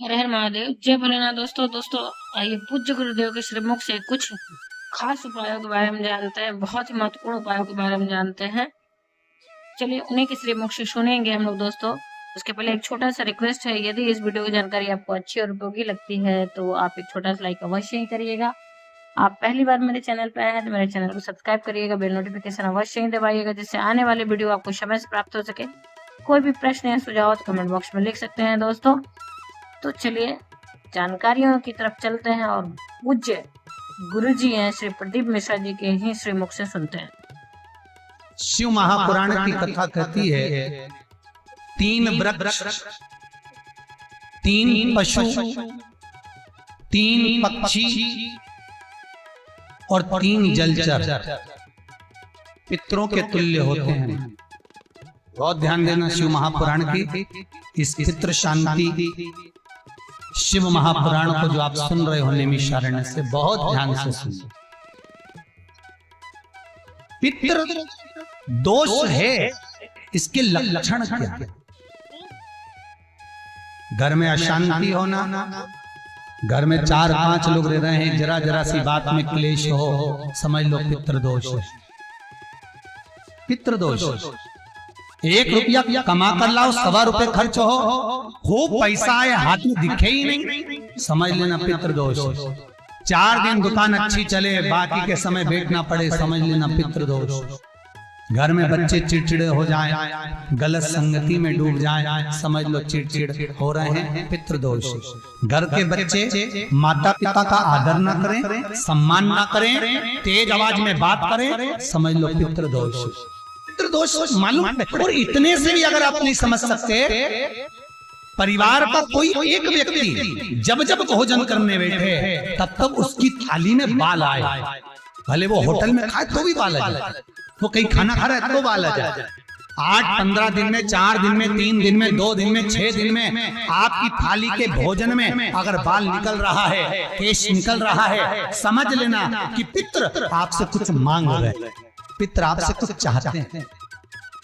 हर हर महादेव, जय भोलेनाथ। दोस्तों आइए पूज्य गुरुदेव के श्रीमुख से कुछ खास उपायों के बारे में जानते हैं। बहुत ही महत्वपूर्ण उपायों के बारे में जानते हैं। चलिए उन्हीं के श्रीमुख से सुनेंगे हम लोग। दोस्तों उसके पहले एक छोटा सा रिक्वेस्ट है, यदि इस वीडियो की जानकारी आपको अच्छी और उपयोगी लगती है तो आप एक छोटा सा लाइक अवश्य ही करिएगा। आप पहली बार मेरे चैनल पर आए हैं तो मेरे चैनल को सब्सक्राइब करिएगा, बेल नोटिफिकेशन अवश्य ही दबाइएगा, जिससे आने वाले वीडियो आपको समय से प्राप्त हो सके। कोई भी प्रश्न या सुझाव तो कमेंट बॉक्स में लिख सकते हैं दोस्तों। तो चलिए जानकारियों की तरफ चलते हैं और पूज्य गुरु जी हैं श्री प्रदीप मिश्रा जी के ही श्रीमुख से सुनते हैं। शिव महापुराण की कथा कहती है, 3 वृक्ष, 3 पशु, 3 पक्षी और 3 जलचर पितरों के तुल्य होते हैं। बहुत ध्यान देना शिव महापुराण की इस पितृ शांति शिव महापुराण को जो आप सुन रहे हो निमिषारण्य से, बहुत ध्यान से सुनिए। पितृ दोष है, इसके लक्षण क्या है? घर में अशांति होना, घर में 4-5 लोग रह रहे हैं, जरा जरा सी बात में क्लेश हो, समझ लो पितृदोष है। पितृदोष 1 रुपया कमा कर लाओ, 1.25 रुपए खर्च हो पैसा है हाथ में दिखे ही नहीं, समझ लेना पितृदोष। 4 दिन दुकान अच्छी चले, बाकी के समय बैठना पड़े, समझ लेना पितृदोष। घर में बच्चे चिड़चिड़े हो जाएं, गलत संगति में डूब जाएं, समझ लो चिड़चिड़ हो रहे हैं, पितृदोष। घर के बच्चे माता पिता का आदर ना करें, सम्मान ना करें, तेज आवाज में बात करें, समझ लो पितृदोष। पितृदोष मालूम है। और इतने से भी अगर आप नहीं समझ सकते, परिवार का कोई एक व्यक्ति जब जब भोजन करने बैठे तब तब उसकी थाली में बाल आए, भले वो होटल में खाए तो भी बाल आ जाए, वो कहीं खाना खा रहा है तो बाल आ जाए। 8-15 दिन में, 4 दिन में, 3 दिन में, 2 दिन में, 6 दिन में आपकी थाली के भोजन में अगर बाल निकल रहा है, केश निकल रहा है, समझ लेना कि पितृ आपसे कुछ मांग रहे हैं, पितृ आपसे कुछ चाहते हैं।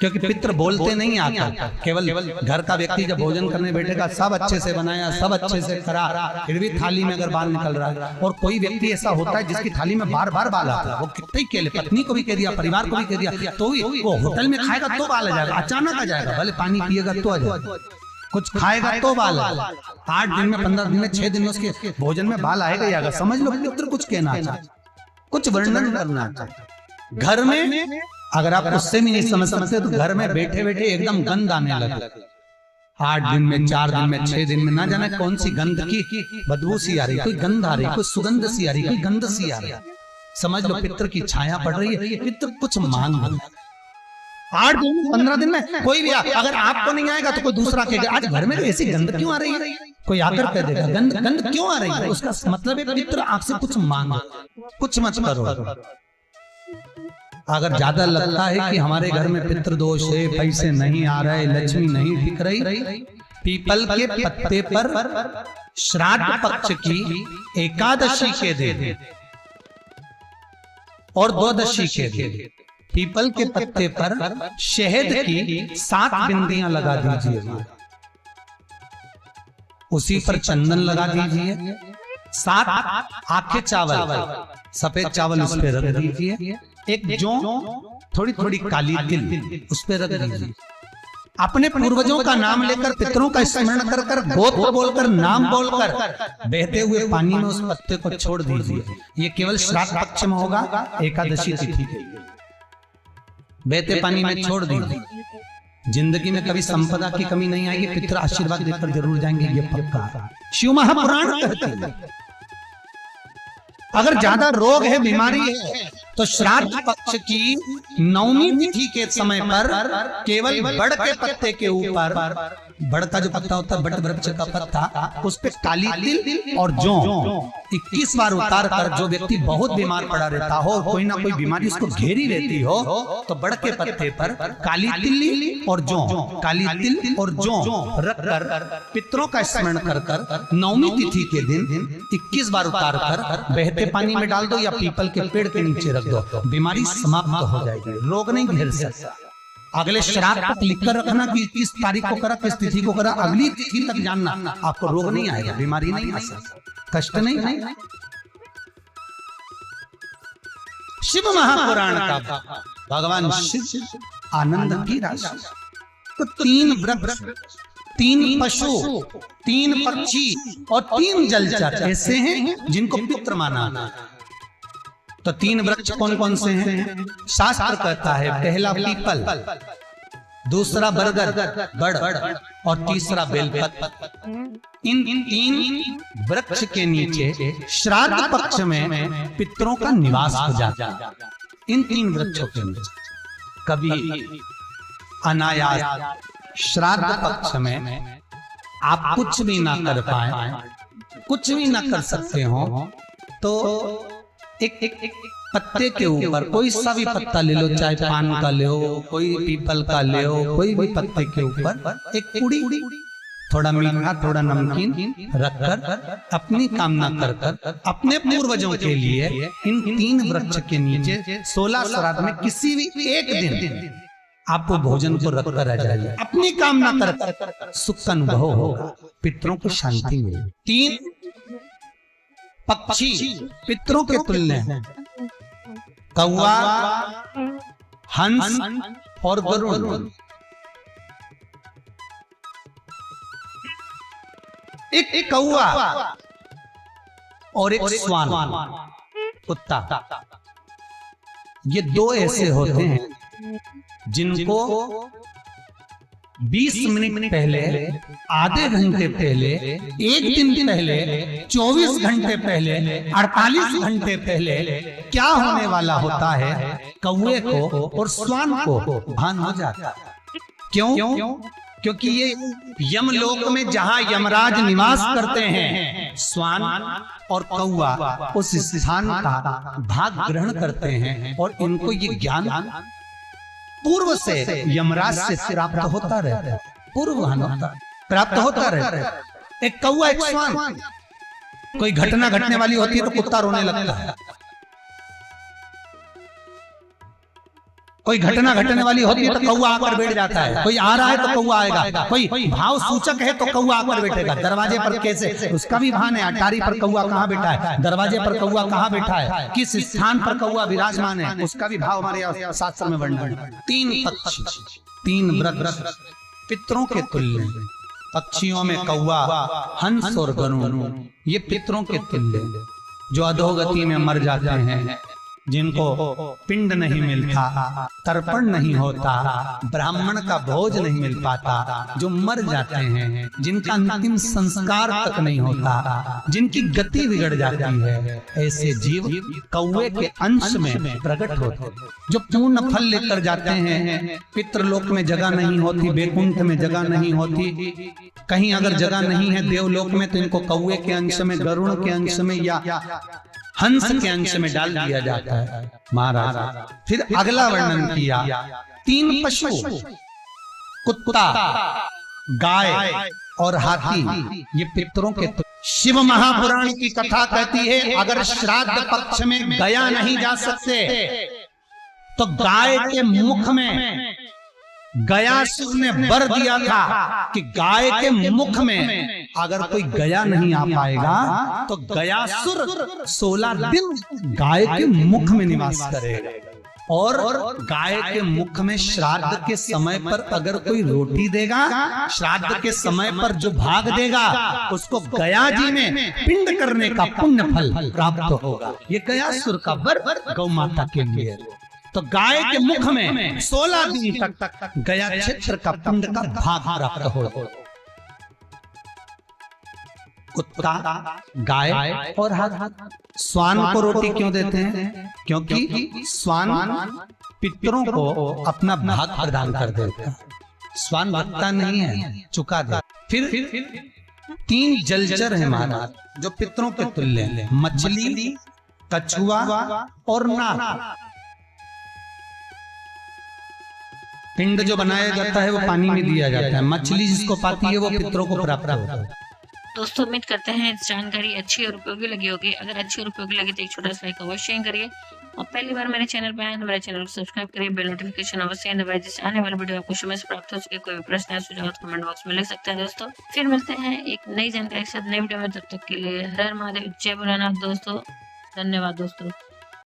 क्योंकि पितृ बोलते नहीं आता, केवल घर का व्यक्ति जब भोजन करने बैठेगा, सब अच्छे से बनाया, सब अच्छे से करा, फिर भी थाली में अगर बाल निकल रहा है। और कोई व्यक्ति ऐसा होता है जिसकी थाली में बार बार बाल आता है, वो कितने के लिए पत्नी को भी कह दिया, परिवार को भी कह दिया, तो वो होटल में खाएगा तो बाल आ जाएगा, अचानक आ जाएगा, भले पानी पिएगा तो आ जाएगा, कुछ खाएगा तो बाल आएगा। 8 दिन में, 15 दिन में, 6 दिन में उसके भोजन में बाल आएगा ही आएगा। समझ लो पितृ कुछ कहना चाहता, कुछ वर्णन करना चाहता। घर में अगर आप उससे भी नहीं समझ सकते तो घर में बैठे बैठे एकदम गंध आने लगे। 8 दिन में, 4 दिन में, 6 दिन में, ना जाने कौन सी गंध की बदबू सी आ रही, कोई गंध आ रही, कोई सुगंध सी आ रही, कोई गंध सी आ रही, समझ लो पितृ की छाया पड़ रही है, पितृ कुछ मांग रहा है। 8 दिन में, 15 दिन में कोई भी अगर आपको नहीं आएगा तो कोई दूसरा कहेगा, आज घर में ऐसी गंध क्यों आ रही है, कोई आकर कह देगा गंध क्यों आ रही है, उसका मतलब है पितृ आपसे कुछ मांग, कुछ मत करो। अगर ज्यादा लगता है कि हमारे घर में पितृदोष है, पैसे नहीं आ रहे, लक्ष्मी नहीं दिख रही, पीपल के पत्ते पर श्राद्ध पक्ष की एकादशी के दिन और द्वादशी के दिन पीपल के पत्ते पर शहद की 7 बिंदियां लगा दीजिए, उसी पर चंदन लगा दीजिए, 7 आखे चावल, सफेद चावल उस पर रख दीजिए, एक जौ, थोड़ी थोड़ी काली तिल उस पे रख दीजिए। अपने पूर्वजों का नाम लेकर, पितरों का स्मरण कर कर, गोत्र बोलकर, नाम बोलकर बहते हुए पानी में उस पत्ते को छोड़ दीजिए। ये केवल श्राद्ध पक्ष में होगा, एकादशी तिथि के लिए बहते पानी में छोड़ दीजिए। जिंदगी में कभी संपदा की कमी नहीं आएगी, पितर आशीर्वाद देकर जरूर जाएंगे, ये पक्का शिव महापुराण कहते हैं। अगर ज्यादा रोग है, बीमारी है, तो श्राद्ध पक्ष की 9वीं तिथि के समय पर केवल बड़ के पत्ते के ऊपर, बड़ का जो पत्ता होता है, बड़ वृक्ष का पत्ता, उस पे काली तिल और जौ 21 बार उतार कर, जो व्यक्ति बहुत बीमार पड़ा रहता हो, कोई ना कोई बीमारी उसको घेरी रहती हो, तो बड़ के पत्ते पर काली तिल और जौ, काली तिल और जौ रख कर पितरों का स्मरण कर कर 9वीं तिथि के दिन 21 बार उतार कर बहते पानी में डाल दो या पीपल के पेड़ के नीचे रख दो, बीमारी समाप्त हो जाएगी, रोग नहीं घेर सकता। अगले श्राद्ध तक लिख कर रखना कि किस तारीख को करा, किस तिथि को करा, अगली तिथि तक जानना। आपको रोग नहीं आएगा, बीमारी नहीं आ सकती, कष्ट नहीं। शिव महापुराण का भगवान शिव आनंद की राशि। तो 3 वृक्ष, 3 पशु, 3 पक्षी और 3 जलचर ऐसे हैं जिनको पितृ माना। तो 3 वृक्ष कौन कौन से हैं? शास्त्र कहता है पहला पीपल, दूसरा बरगद बड़ और तीसरा बेलपत्र। इन 3 वृक्ष के नीचे श्राद्ध पक्ष में पितरों का निवास हो जाता है। इन 3 वृक्षों के नीचे कभी अनायास श्राद्ध पक्ष में आप कुछ भी ना कर पाए, कुछ भी ना कर सकते हो, तो एक पत्ते के ऊपर कोई सा भी पत्ता ले लो, चाहे पान का ले हो, कोई पीपल का ले हो, कोई भी पत्ते के ऊपर एक कुड़ी, थोड़ा मीठा थोड़ा नमकीन रखकर अपनी कामना कर अपने पूर्वजों के लिए इन 3 वृक्ष के नीचे 16 श्राद्ध में किसी भी एक दिन आपको भोजन को रखकर रह जाइए, अपनी कामना कर सुख का अनुभव होगा, पितरों को शांति मिलेगी। 3 पक्षी पितरों के तुल्य हैं, कौवा, हंस और गरुड़। एक कौवा और एक श्वान कुत्ता, ये 2 ऐसे होते हैं जिनको 20 मिनट पहले, आधे घंटे पहले, 1 दिन पहले, 24 घंटे पहले, 48 घंटे पहले क्या होने वाला होता है कौवे को और श्वान को भान हो जाता है। क्यों? क्योंकि ये यमलोक में जहां यमराज निवास करते हैं, श्वान और कौवा उस स्थान का भाग ग्रहण करते हैं और इनको ये ज्ञान पूर्व से यमराज से प्राप्त होता रहता है, पूर्वानुमान प्राप्त होता रहता है। एक कौवा एक श्वान, कोई घटना घटने वाली होती है तो कुत्ता रोने लगता है, कोई घटना घटने वाली होती है तो कौवा आकर बैठ जाता है, कोई आ रहा है तो कौवा आएगा, कोई भाव सूचक है तो कौवा आकर बैठेगा। दरवाजे पर कैसे, उसका भी भान है, अटारी पर कौवा कहाँ बैठा है, दरवाजे पर कौवा कहाँ बैठा है, किस स्थान पर कौवा विराजमान है, उसका भी भाव हमारे शास्त्र में वर्णन। 3 पक्षी, 3 वृक्ष पितरों के तुल्य, पक्षियों में कौवा, हंस और गरुड़, ये पितरों के तुल्य जो अधोगति में मर जाते हैं, जिनको पिंड नहीं मिलता, तर्पण नहीं होता, ब्राह्मण का भोज नहीं मिल पाता, जो मर जाते हैं, जिनका अंतिम संस्कार तक नहीं होता, जिनकी गति बिगड़ जाती है, ऐसे जीव कौवे के अंश में प्रकट होते हैं, जो पूर्ण फल लेकर जाते हैं। पितृलोक में जगह नहीं होती, बैकुंठ में जगह नहीं होती, कहीं अगर जगह नहीं है देवलोक में तो इनको कौवे के अंश में, गरुड़ के अंश में या हंस के अंश में डाल दिया जाता है महाराज। फिर अगला वर्णन किया 3 पशु, कुत्ता, गाय और हाथी, ये पितरों के। शिव महापुराण की कथा कहती है अगर श्राद्ध पक्ष में गया नहीं जा सकते तो गाय के मुख में गयासुर ने वर दिया था कि गाय के मुख में अगर कोई गया नहीं आ पाएगा तो गयासुर 16 दिन गाय के मुख में निवास करेगा। और गाय के मुख में श्राद्ध के समय पर अगर कोई रोटी देगा, श्राद्ध के समय पर जो भाग देगा उसको गया जी में पिंड करने का पुण्य फल प्राप्त होगा। ये गयासुर का वर गौ माता के लिए। तो गाय के मुख में 16 दिन तक गया क्षेत्र का पिंड का भाग प्राप्त होगा। कुत्ता, गाय और हाथ। श्वान को रोटी क्यों देते हैं? क्योंकि श्वान पितरों को अपना भाग प्रदान कर देता है। श्वान भक्ता नहीं है, चुका दे। फिर 3 जलचर है महाराज जो पितरों के तुल्य हैं, मछली, कछुआ और नाग। पिंड जो बनाया जाता है वो पानी में दिया जाता है, मछली जिसको पाती है वो पितरों को प्राप्त होता है। दोस्तों उम्मीद करते हैं इस जानकारी अच्छी और उपयोगी लगी होगी। अगर अच्छी और उपयोगी लगी तो एक छोटा सा लाइक अवश्य करिए आप पहली बार मेरे चैनल पे आए तो मेरे चैनल को सब्सक्राइब करिए, बेल नोटिफिकेशन अवश्य दबाइए, जिससे आने वाली वीडियो आपको समय से प्राप्त हो सके। कोई भी प्रश्न या सुझाव कमेंट बॉक्स में लिख सकते हैं दोस्तों। फिर मिलते हैं एक नई जानकारी के साथ नई वीडियो में, तब तक के लिए हर हर महादेव, जय भोलेनाथ दोस्तों। धन्यवाद दोस्तों।